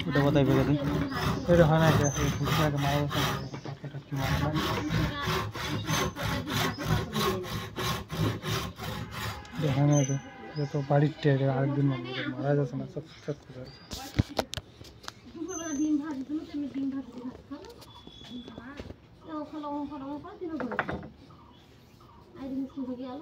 এটা কোথায় পেয়ে দিন এটা হয় না এটা ভুলটাকে মারা গেছে এটা কি মারলাম দেখা না এটা তো বাড়ির টেরে আরেকদিন মারা যাচ্ছে না সব ঠিক করে দুপুরবেলা ডিম ভাজি দিলো তুমি ডিম ভাজি খাও ও খালো দিন করে আই দিন শুরু গেল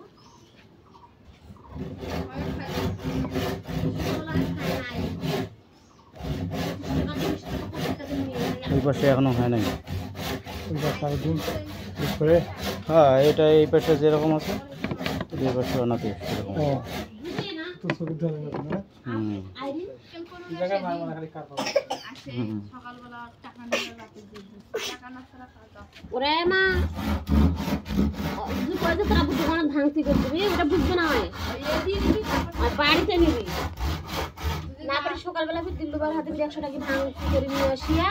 এই পাশে এখনো হয় নাই হ্যাঁ এটা এই পাশে যেরকম আছে এই পাশে নাকি ভাঙতি করবি ওটা বুঝবে না বাড়িতে নিবি না পারে সকালবেলা ফির দিল্লুবার হাতে 100 টাকা ভাঙতি করে নিয়ে আসিয়া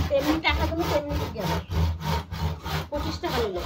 তেমনি টাকা তুমি তেমনি গেল 25 টাকা নিল